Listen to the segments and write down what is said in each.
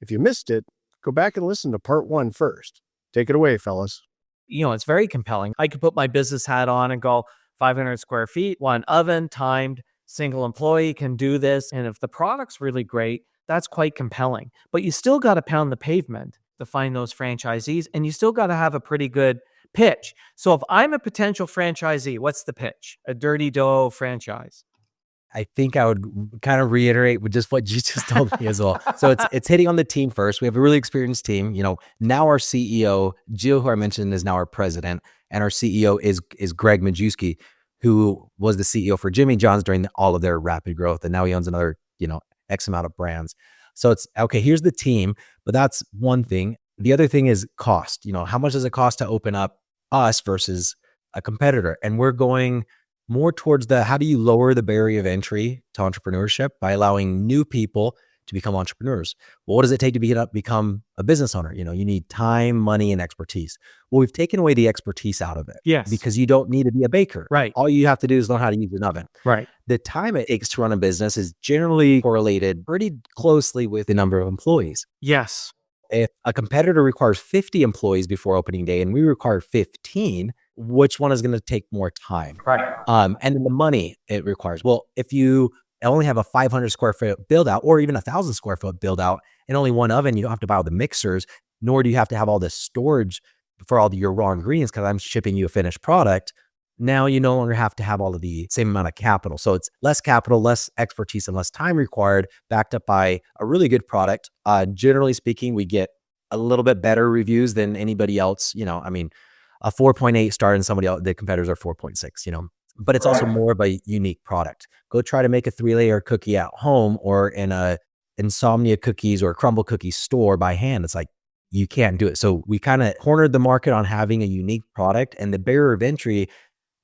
If you missed it, go back and listen to part 1 first. Take it away, fellas. It's very compelling. I could put my business hat on and go 500 square feet, one oven, timed, single employee can do this. And if the product's really great, that's quite compelling. But you still got to pound the pavement to find those franchisees, and you still got to have a pretty good pitch. So if I'm a potential franchisee, what's the pitch? A Dirty Dough franchise. I think I would kind of reiterate with just what you just told me as well. So it's hitting on the team first. We have a really experienced team. Now our CEO, Jill, who I mentioned, is now our president, and our CEO is Greg Majewski, who was the CEO for Jimmy John's during all of their rapid growth, and now he owns another X amount of brands. So it's okay. Here's the team, but that's one thing. The other thing is cost. How much does it cost to open up us versus a competitor? And we're going more towards how do you lower the barrier of entry to entrepreneurship by allowing new people to become entrepreneurs? Well, what does it take to become a business owner? You need time, money, and expertise. Well, we've taken away the expertise out of it. Yes. Because you don't need to be a baker. Right. All you have to do is learn how to use an oven. Right. The time it takes to run a business is generally correlated pretty closely with the number of employees. Yes. If a competitor requires 50 employees before opening day and we require 15, which one is going to take more time? Right. And then the money it requires. Well, if you only have a 500 square foot build out or even 1,000 square foot build out and only one oven, you don't have to buy all the mixers, nor do you have to have all this storage for all your raw ingredients because I'm shipping you a finished product. Now you no longer have to have all of the same amount of capital. So it's less capital, less expertise, and less time required, backed up by a really good product. Generally speaking, we get a little bit better reviews than anybody else. A 4.8 star and somebody else, the competitors are 4.6, but it's also more of a unique product. Go try to make a 3-layer cookie at home or in a Insomnia Cookies or Crumble Cookies store by hand. It's like, you can't do it. So we kind of cornered the market on having a unique product, and the barrier of entry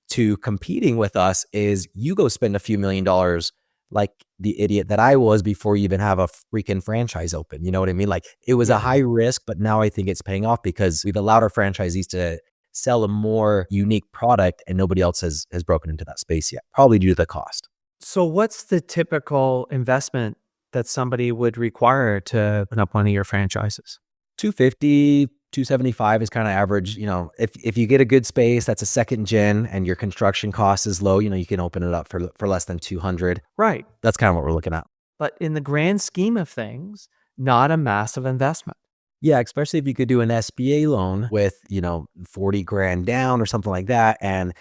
to competing with us is you go spend a few $1 million like the idiot that I was before you even have a freaking franchise open. You know what I mean? Like, it was a high risk, but now I think it's paying off because we've allowed our franchisees to sell a more unique product, and nobody else has broken into that space yet, probably due to the cost. So what's the typical investment that somebody would require to open up one of your franchises? $250, $275 is kind of average. If you get a good space, that's a second gen and your construction cost is low, you can open it up for less than $200. Right. That's kind of what we're looking at. But in the grand scheme of things, not a massive investment. Yeah, especially if you could do an SBA loan with, 40 grand down or something like that. And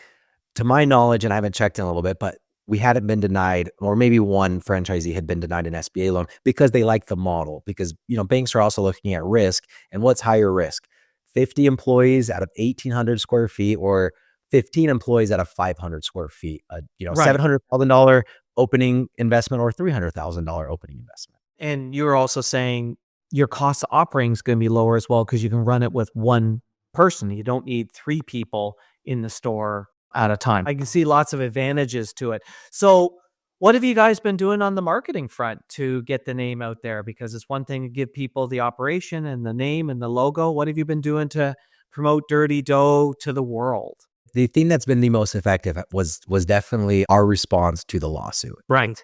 to my knowledge, and I haven't checked in a little bit, but we hadn't been denied, or maybe one franchisee had been denied an SBA loan because they like the model. Because, banks are also looking at risk, and what's higher risk? 50 employees out of 1,800 square feet or 15 employees out of 500 square feet, right. $700,000 opening investment or $300,000 opening investment. And you're also saying your cost of operating is going to be lower as well because you can run it with one person. You don't need 3 people in the store at a time. I can see lots of advantages to it. So what have you guys been doing on the marketing front to get the name out there? Because it's one thing to give people the operation and the name and the logo. What have you been doing to promote Dirty Dough to the world? The thing that's been the most effective was definitely our response to the lawsuit. Right.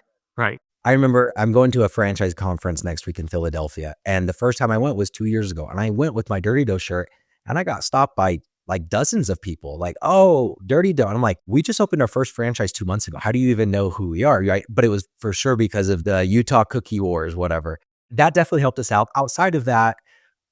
I remember I'm going to a franchise conference next week in Philadelphia. And the first time I went was 2 years ago. And I went with my Dirty Dough shirt and I got stopped by like dozens of people like, oh, Dirty Dough. And I'm like, we just opened our first franchise 2 months ago. How do you even know who we are? Right. But it was for sure because of the Utah Cookie Wars, whatever. That definitely helped us out. Outside of that,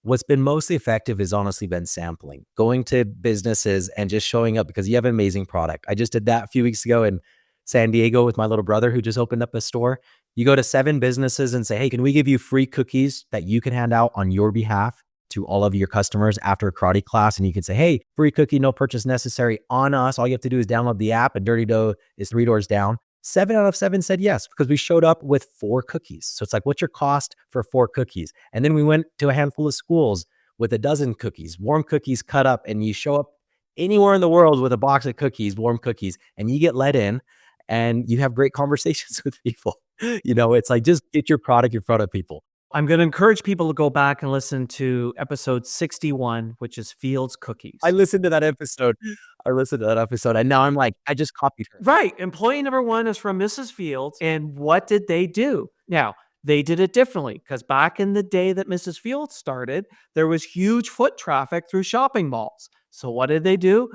what's been mostly effective has honestly been sampling, going to businesses and just showing up because you have an amazing product. I just did that a few weeks ago in San Diego with my little brother who just opened up a store. You go to 7 businesses and say, hey, can we give you free cookies that you can hand out on your behalf to all of your customers after a karate class? And you can say, hey, free cookie, no purchase necessary on us. All you have to do is download the app and Dirty Dough is 3 doors down. 7 out of 7 said yes, because we showed up with 4 cookies. So it's like, what's your cost for 4 cookies? And then we went to a handful of schools with a dozen cookies, warm cookies cut up, and you show up anywhere in the world with a box of cookies, warm cookies, and you get let in and you have great conversations with people. It's like, just get your product in front of people. I'm going to encourage people to go back and listen to episode 61, which is Fields Cookies. I listened to that episode. And now I'm like, I just copied her. Right. Employee number 1 is from Mrs. Fields. And what did they do? Now, They did it differently because back in the day that Mrs. Fields started, there was huge foot traffic through shopping malls. So what did they do?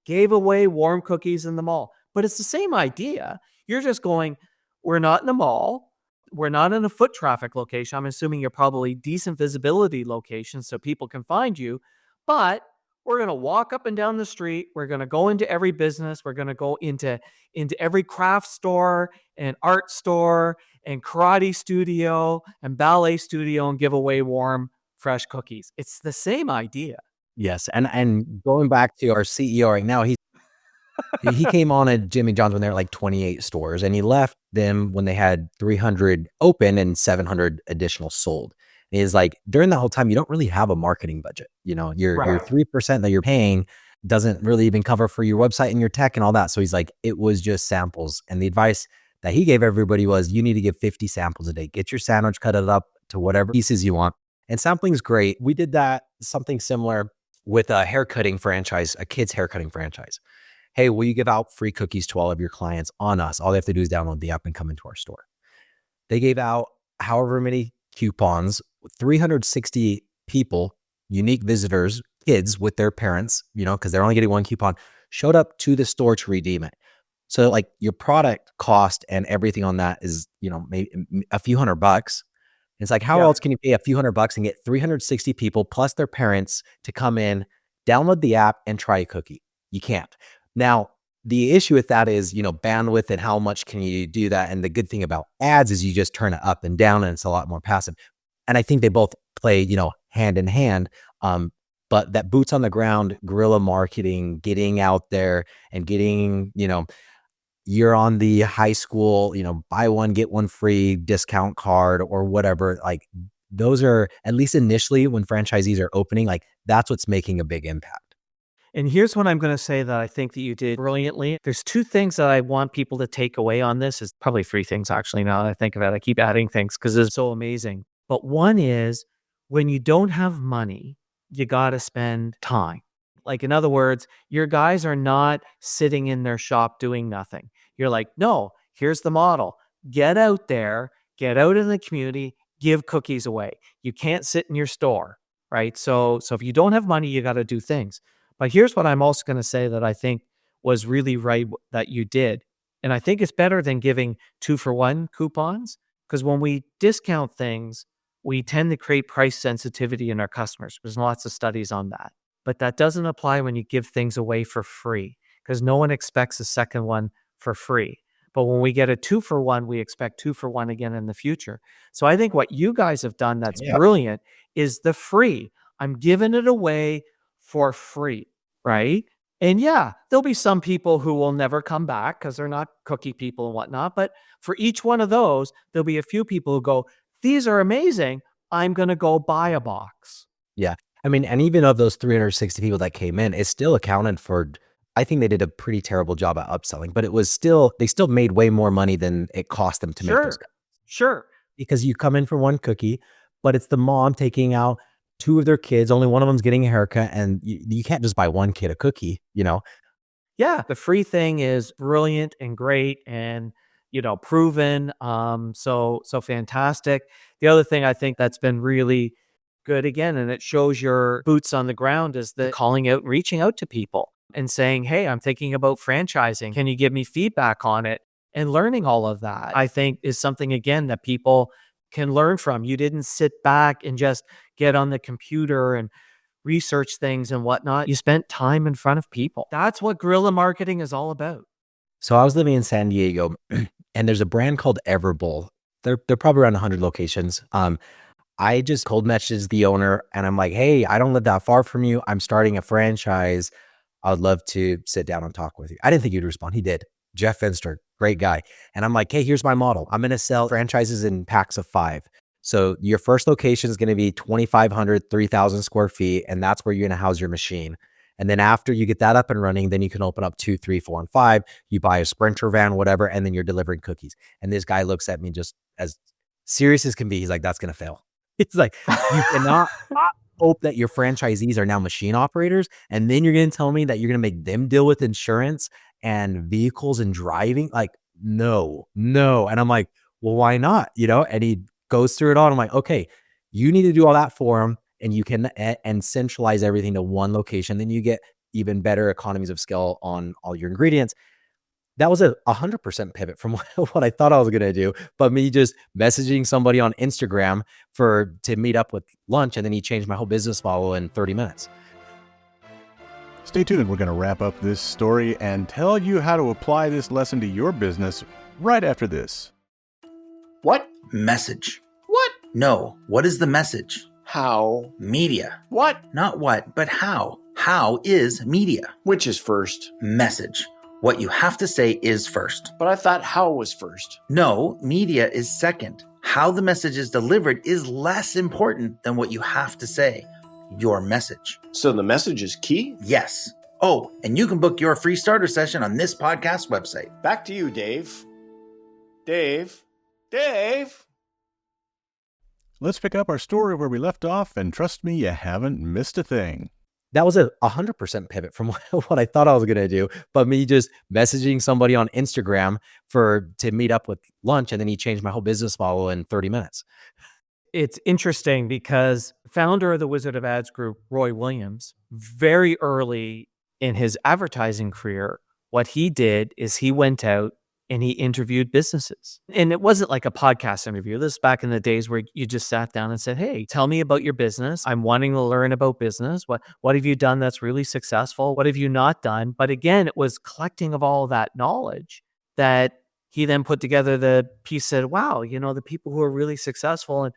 Gave away warm cookies in the mall. But it's the same idea. You're just going, we're not in a mall. We're not in a foot traffic location. I'm assuming you're probably decent visibility location so people can find you. But we're going to walk up and down the street. We're going to go into every business. We're going to go into every craft store and art store and karate studio and ballet studio and give away warm, fresh cookies. It's the same idea. Yes, and going back to our CEO right now, he came on at Jimmy John's when they were like 28 stores, and he left them when they had 300 open and 700 additional sold. And he's like, during that whole time, you don't really have a marketing budget. You know, your 3% that you're paying doesn't really even cover for your website and your tech and all that. So he's like, it was just samples. And the advice that he gave everybody was, you need to give 50 samples a day. Get your sandwich, cut it up to whatever pieces you want. And sampling is great. We did that, something similar with a haircutting franchise, a kid's haircutting franchise. Hey, will you give out free cookies to all of your clients on us? All they have to do is download the app and come into our store. They gave out however many coupons, 360 people, unique visitors, kids with their parents, you know, because they're only getting one coupon, showed up to the store to redeem it. So like your product cost and everything on that is, you know, maybe a few $100. It's like, how else can you pay a few $100 and get 360 people plus their parents to come in, download the app and try a cookie? You can't. Now, the issue with that is, you know, bandwidth and how much can you do that? And the good thing about ads is you just turn it up and down and it's a lot more passive. And I think they both play, you know, hand in hand. But that boots on the ground, guerrilla marketing, getting out there and getting, you know, you're on the high school, you know, buy one, get one free discount card or whatever. Like those are, at least initially when franchisees are opening, like that's what's making a big impact. And here's what I'm going to say that I think that you did brilliantly. There's two things that I want people to take away on this. Is probably three things actually. Now that I think of it, I keep adding things because it's so amazing. But one is when you don't have money, you got to spend time. Like in other words, your guys are not sitting in their shop doing nothing. You're like, no, here's the model. Get out there, get out in the community, give cookies away. You can't sit in your store, right? So if you don't have money, you got to do things. But here's what I'm also going to say that I think was really right that you did. And I think it's better than giving 2-for-1 coupons because when we discount things, we tend to create price sensitivity in our customers. There's lots of studies on that. But that doesn't apply when you give things away for free because no one expects a second one for free. But when we get a 2-for-1, we expect 2-for-1 again in the future. So I think what you guys have done that's brilliant is the free. I'm giving it away for free, right? And yeah, there'll be some people who will never come back because they're not cookie people and whatnot. But for each one of those, there'll be a few people who go, these are amazing. I'm going to go buy a box. Yeah. I mean, and even of those 360 people that came in, it still accounted for, I think they did a pretty terrible job at upselling, but it was still, they still made way more money than it cost them to make those guys. Sure. Because you come in for one cookie, but it's the mom taking out 2 of their kids, only one of them's getting a haircut, and you can't just buy one kid a cookie, you know? Yeah, the free thing is brilliant and great and, you know, proven. So fantastic. The other thing I think that's been really good again, and it shows your boots on the ground, is the calling out, reaching out to people and saying, hey, I'm thinking about franchising. Can you give me feedback on it? And learning all of that, I think, is something, again, that people can learn from. You didn't sit back and just get on the computer and research things and whatnot. You spent time in front of people. That's what guerrilla marketing is all about. So I was living in San Diego and there's a brand called Everbowl. They're probably around 100 locations. I just cold messaged the owner and I'm like, hey, I don't live that far from you. I'm starting a franchise. I would love to sit down and talk with you. I didn't think he'd respond. He did. Jeff Finster, great guy. And I'm like, hey, here's my model. I'm going to sell franchises in packs of 5. So your first location is going to be 2,500, 3,000 square feet. And that's where you're going to house your machine. And then after you get that up and running, then you can open up 2, 3, 4, and 5. You buy a Sprinter van, whatever, and then you're delivering cookies. And this guy looks at me just as serious as can be. He's like, that's going to fail. It's like, you cannot hope that your franchisees are now machine operators. And then you're going to tell me that you're going to make them deal with insurance and vehicles and driving. Like, no. And I'm like, well, why not? You know? And he goes through it all. I'm like, okay, you need to do all that for them, and you can and centralize everything to one location. Then you get even better economies of scale on all your ingredients. That was a 100% pivot from what I thought I was going to do, but me just messaging somebody on Instagram to meet up with lunch. And then he changed my whole business model in 30 minutes. Stay tuned. We're going to wrap up this story and tell you how to apply this lesson to your business right after this. What? Message. What? No. What is the message? How? Media. What? Not what, but how. How is media? Which is first? Message. What you have to say is first. But I thought how was first. No, media is second. How the message is delivered is less important than what you have to say. Your message. So the message is key? Yes. Oh, and you can book your free starter session on this podcast website. Back to you, Dave. Dave? Let's pick up our story where we left off, and trust me, you haven't missed a thing. That was a 100% pivot from what I thought I was going to do, but me just messaging somebody on Instagram to meet up with lunch. And then he changed my whole business model in 30 minutes. It's interesting because founder of the Wizard of Ads group, Roy Williams, very early in his advertising career, what he did is he went out and he interviewed businesses. And it wasn't like a podcast interview. This is back in the days where you just sat down and said, hey, tell me about your business. I'm wanting to learn about business. What have you done that's really successful? What have you not done? But again, it was collecting of all of that knowledge that he then put together the piece, said, wow, the people who are really successful and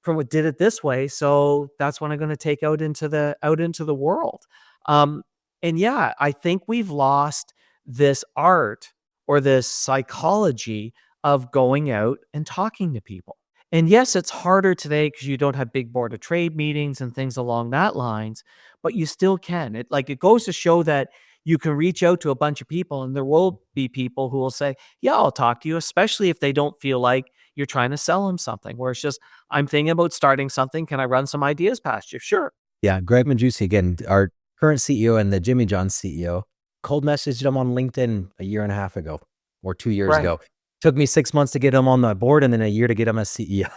from what did it this way. So that's what I'm going to take out into the world. And yeah, I think we've lost this art or this psychology of going out and talking to people. And yes, it's harder today because you don't have big board of trade meetings and things along that lines, but you still can. It goes to show that you can reach out to a bunch of people and there will be people who will say, yeah, I'll talk to you, especially if they don't feel like you're trying to sell them something, where it's just, I'm thinking about starting something. Can I run some ideas past you? Sure. Yeah. Greg Majewski, again, our current CEO and the Jimmy John's CEO, cold messaged him on LinkedIn a year and a half ago or 2 years ago. Took me 6 months to get him on the board and then a year to get him as CEO.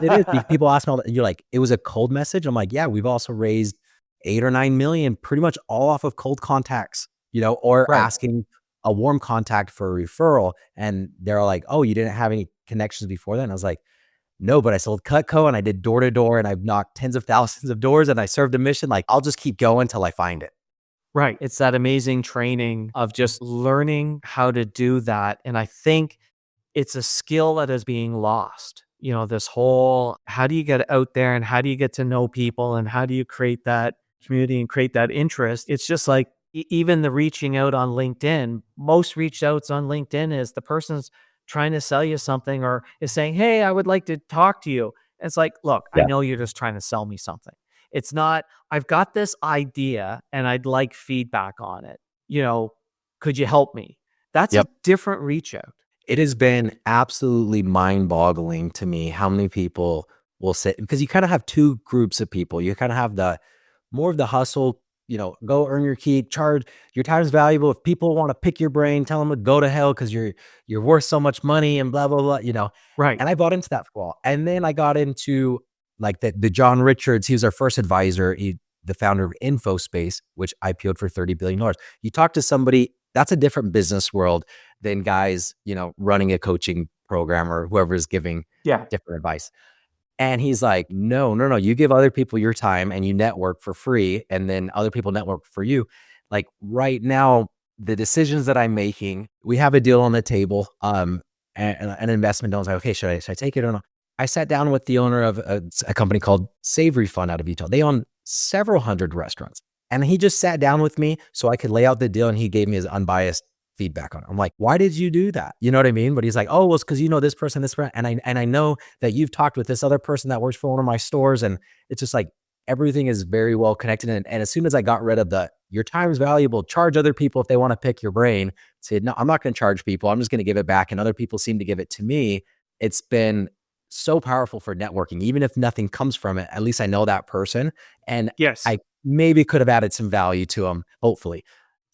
It is. People ask me all that. You're like, it was a cold message. I'm like, yeah, we've also raised 8 or 9 million, pretty much all off of cold contacts, or asking a warm contact for a referral. And they're like, oh, you didn't have any connections before that? And I was like, no, but I sold Cutco and I did door to door and I've knocked tens of thousands of doors and I served a mission. Like, I'll just keep going till I find it. Right. It's that amazing training of just learning how to do that. And I think it's a skill that is being lost. This whole, how do you get out there and how do you get to know people and how do you create that community and create that interest? It's just like even the reaching out on LinkedIn, most reach outs on LinkedIn is the person's trying to sell you something or is saying, hey, I would like to talk to you. And it's like, look, I know you're just trying to sell me something. It's not, I've got this idea and I'd like feedback on it. Could you help me? That's a different reach out. It has been absolutely mind-boggling to me how many people will say, because you kind of have two groups of people. You kind of have the more of the hustle, go earn your keep, charge, your time is valuable. If people want to pick your brain, tell them to go to hell because you're worth so much money and blah, blah, blah, Right. And I bought into that for a while. And then I got into like the John Richards, he was our first advisor, the founder of InfoSpace, which IPO'd for $30 billion. You talk to somebody, that's a different business world than guys, running a coaching program or whoever's giving different advice. And he's like, no, you give other people your time and you network for free and then other people network for you. Like right now, the decisions that I'm making, we have a deal on the table, and an investment deal. I was like, okay, should I take it or not? I sat down with the owner of a company called Savory Fun out of Utah. They own several hundred restaurants. And he just sat down with me so I could lay out the deal and he gave me his unbiased feedback on it. I'm like, why did you do that? You know what I mean? But he's like, oh, well, it's because this person, and I know that you've talked with this other person that works for one of my stores. And it's just like, everything is very well connected. And as soon as I got rid of your time is valuable, charge other people if they want to pick your brain, said, no, I'm not going to charge people. I'm just going to give it back. And other people seem to give it to me. It's been so powerful for networking. Even if nothing comes from it, at least I know that person. And I maybe could have added some value to them, hopefully.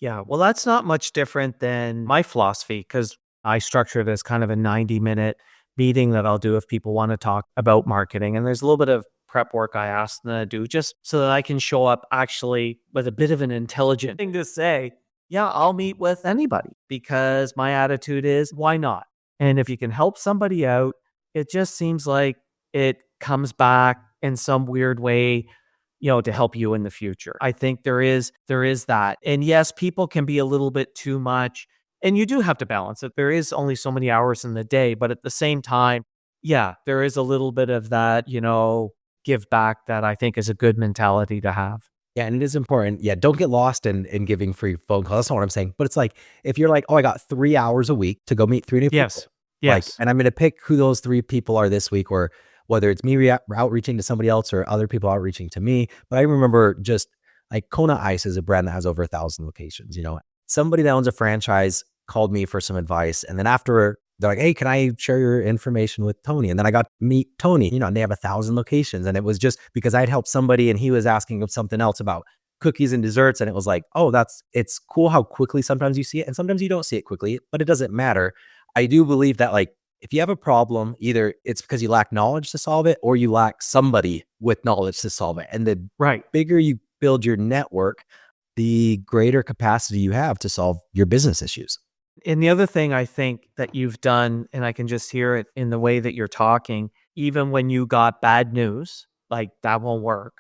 Yeah, well, that's not much different than my philosophy because I structure it as kind of a 90-minute meeting that I'll do if people want to talk about marketing. And there's a little bit of prep work I ask them to do just so that I can show up actually with a bit of an intelligent thing to say. Yeah, I'll meet with anybody because my attitude is, why not? And if you can help somebody out, it just seems like it comes back in some weird way, to help you in the future. I think there is that. And yes, people can be a little bit too much, and you do have to balance it. There is only so many hours in the day, but at the same time, yeah, there is a little bit of that, give back that I think is a good mentality to have. Yeah, and it is important. Yeah, don't get lost in giving free phone calls. That's not what I'm saying. But it's like, if you're like, oh, I got 3 hours a week to go meet 3 new people. Yes. Yes. And I'm going to pick who those 3 people are this week, or whether it's me outreaching to somebody else or other people outreaching to me. But I remember just like Kona Ice is a brand that has over 1,000 locations. Somebody that owns a franchise called me for some advice. And then after, they're like, hey, can I share your information with Tony? And then I got to meet Tony, and they have 1,000 locations. And it was just because I'd helped somebody and he was asking something else about cookies and desserts. And it was like, oh, it's cool how quickly sometimes you see it. And sometimes you don't see it quickly, but it doesn't matter. I do believe that like, if you have a problem, either it's because you lack knowledge to solve it or you lack somebody with knowledge to solve it. And the bigger you build your network, the greater capacity you have to solve your business issues. And the other thing I think that you've done, and I can just hear it in the way that you're talking, even when you got bad news, like that won't work.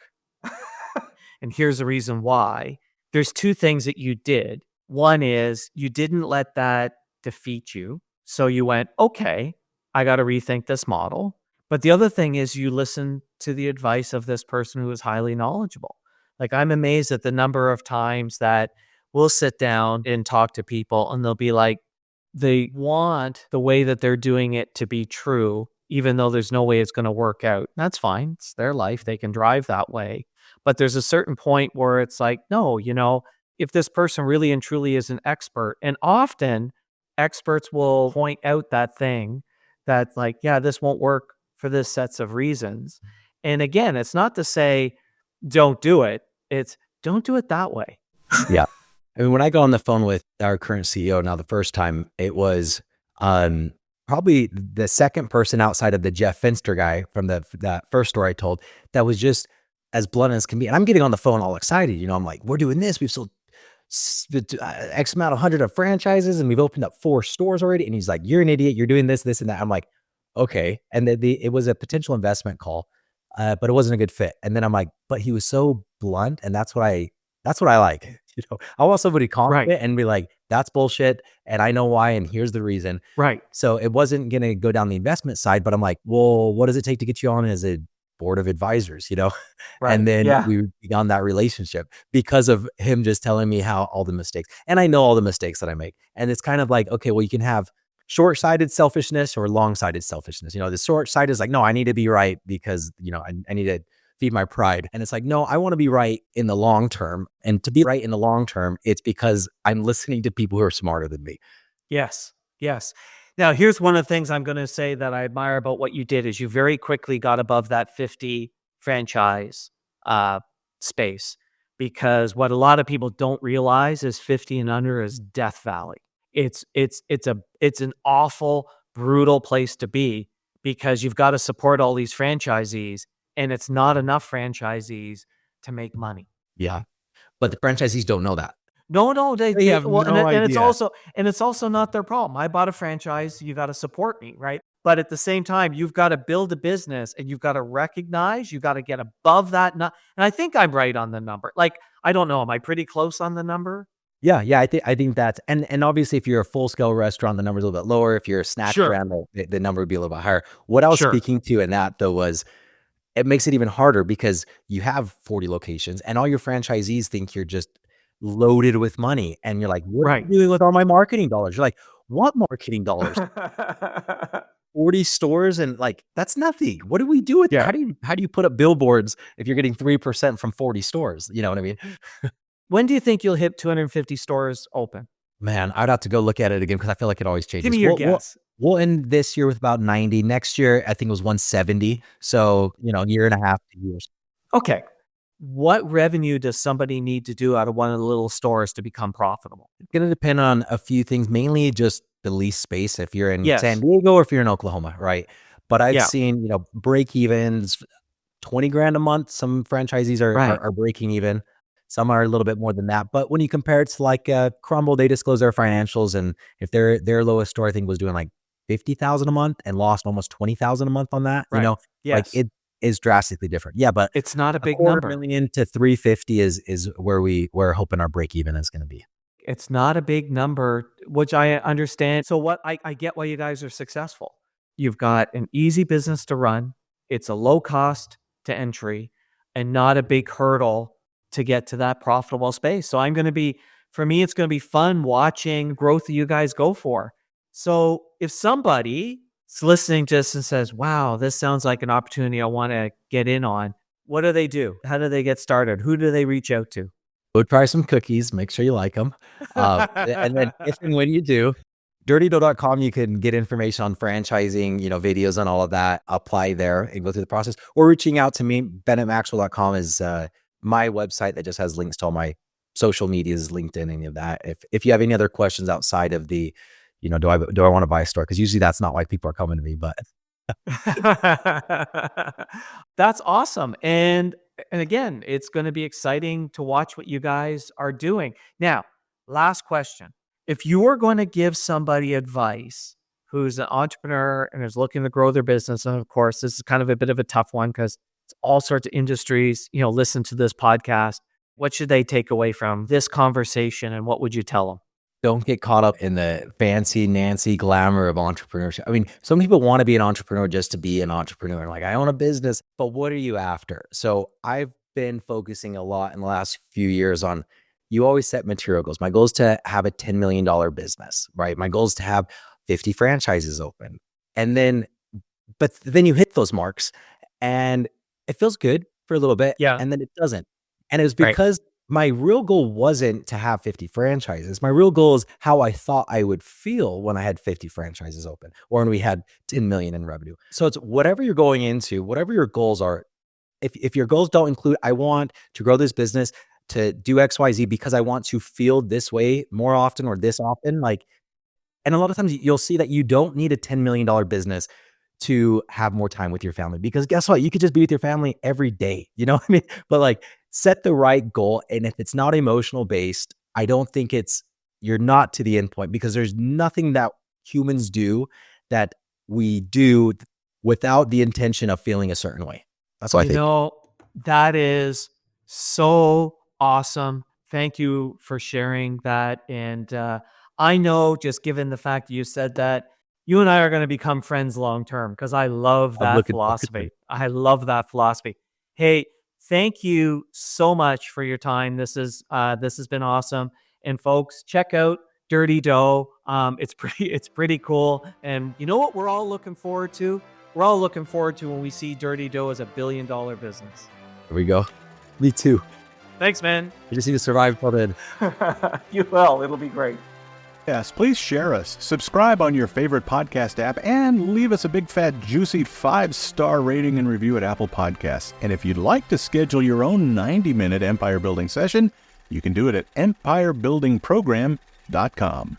And here's the reason why. There's 2 things that you did. One is you didn't let that defeat you. So you went, okay, I got to rethink this model. But the other thing is you listened to the advice of this person who is highly knowledgeable. Like, I'm amazed at the number of times that we'll sit down and talk to people and they'll be like, they want the way that they're doing it to be true, even though there's no way it's going to work out. That's fine. It's their life. They can drive that way. But there's a certain point where it's like, no, if this person really and truly is an expert, and often experts will point out that thing that's like, yeah, this won't work for this sets of reasons. And again, it's not to say don't do it. It's don't do it that way. Yeah. I mean, when I got on the phone with our current CEO now, the first time, it was probably the second person outside of the Jeff Finster guy from that first story I told that was just as blunt as can be. And I'm getting on the phone all excited. I'm like, we're doing this. We've sold X amount of 100 of franchises and we've opened up 4 stores already. And he's like, you're an idiot. You're doing this, and that. I'm like, okay. And it was a potential investment call, but it wasn't a good fit. And then I'm like, but he was so blunt, and that's what I like. I want somebody confident and be like, that's bullshit. And I know why. And here's the reason. Right. So it wasn't going to go down the investment side, but I'm like, well, what does it take to get you on as a board of advisors, Right. And then we began that relationship because of him just telling me how all the mistakes, and I know all the mistakes that I make. And it's kind of like, okay, well, you can have short-sighted selfishness or long-sighted selfishness. The short side is like, no, I need to be right because, I need to feed my pride. And it's like, no, I want to be right in the long term. And to be right in the long term, it's because I'm listening to people who are smarter than me. Yes. Yes. Now, here's one of the things I'm going to say that I admire about what you did is you very quickly got above that 50 franchise space, because what a lot of people don't realize is 50 and under is Death Valley. It's an awful, brutal place to be because you've got to support all these franchisees, and it's not enough franchisees to make money. Yeah, but the franchisees don't know that. No, they have no idea. It's also not their problem. I bought a franchise, you got to support me, right? But at the same time, you've got to build a business and you've got to recognize, you got to get above that. And I think I'm right on the number. Like, I don't know, am I pretty close on the number? Yeah, I think that's, and obviously if you're a full scale restaurant, the number's a little bit lower. If you're a snack brand, the number would be a little bit higher. What I was speaking to in that though was, it makes it even harder because you have 40 locations and all your franchisees think you're just loaded with money. And you're like, what are you doing with all my marketing dollars? You're like, what marketing dollars? 40 stores, and like, that's nothing. What do we do with that? How do you put up billboards if you're getting 3% from 40 stores? You know what I mean? When do you think you'll hit 250 stores open? Man, I'd have to go look at it again because I feel like it always changes. Give me your guess. We'll end this year with about 90. Next year, I think it was 170. So, a year and a half, 2 years. Okay. What revenue does somebody need to do out of one of the little stores to become profitable? It's going to depend on a few things, mainly just the lease space if you're in Yes. San Diego or if you're in Oklahoma, right? But I've Yeah. seen, break evens, 20 grand a month. Some franchisees Right. are breaking even. Some are a little bit more than that. But when you compare it to like Crumble, they disclose their financials, and if their lowest store I think was doing like 50,000 a month and lost almost 20,000 a month on that, Right. like Yes. it is drastically different. Yeah, but It's not a a big quarter number. million to 350 is where we're hoping our break even is going to be. It's not a big number, which I understand. So what I get why you guys are successful. You've got an easy business to run. It's a low cost to entry and not a big hurdle to get to that profitable space. So for me, it's going to be fun watching growth that you guys go for. So if somebody is listening to this and says, wow, this sounds like an opportunity I want to get in on, what do they do? How do they get started? Who do they reach out to? Go try some cookies. Make sure you like them. And then if and when you do, dirtydough.com, you can get information on franchising, videos and all of that. Apply there and go through the process. Or reaching out to me, bennettmaxwell.com is my website that just has links to all my social medias, LinkedIn, any of that. If you have any other questions outside of the, do I want to buy a store? Because usually that's not why people are coming to me, but that's awesome. And again, it's going to be exciting to watch what you guys are doing. Now, last question. If you are going to give somebody advice who's an entrepreneur and is looking to grow their business, and of course, this is kind of a bit of a tough one because it's all sorts of industries, listen to this podcast. What should they take away from this conversation, and what would you tell them? don't get caught up in the fancy Nancy glamour of entrepreneurship. I mean, some people want to be an entrepreneur just to be an entrepreneur. Like, I own a business, but what are you after? So I've been focusing a lot in the last few years on, you always set material goals. My goal is to have a $10 million business, right? My goal is to have 50 franchises open. But then you hit those marks and it feels good for a little bit. Yeah. And then it doesn't. And it was because my real goal wasn't to have 50 franchises. My real goal is how I thought I would feel when I had 50 franchises open or when we had 10 million in revenue. So it's whatever you're going into, whatever your goals are. If your goals don't include, I want to grow this business to do XYZ because I want to feel this way more often or this often, and a lot of times you'll see that you don't need a $10 million business to have more time with your family, because guess what? You could just be with your family every day. You know what I mean? But set the right goal. And if it's not emotional based, I don't think you're not to the end point, because there's nothing that humans do that we do without the intention of feeling a certain way. That's what I think. That is so awesome. Thank you for sharing that. And I know, just given the fact that you said that, you and I are going to become friends long term, because I love that philosophy. I love that philosophy. Hey, thank you so much for your time. This has been awesome. And folks, check out Dirty Dough. It's pretty cool. And you know what we're all looking forward to? We're all looking forward to when we see Dirty Dough as $1 billion business. There we go. Me too. Thanks, man. I just need to survive till then. You will. It'll be great. Yes, please share us, subscribe on your favorite podcast app, and leave us a big fat juicy 5-star rating and review at Apple Podcasts. And if you'd like to schedule your own 90-minute empire building session, you can do it at empirebuildingprogram.com.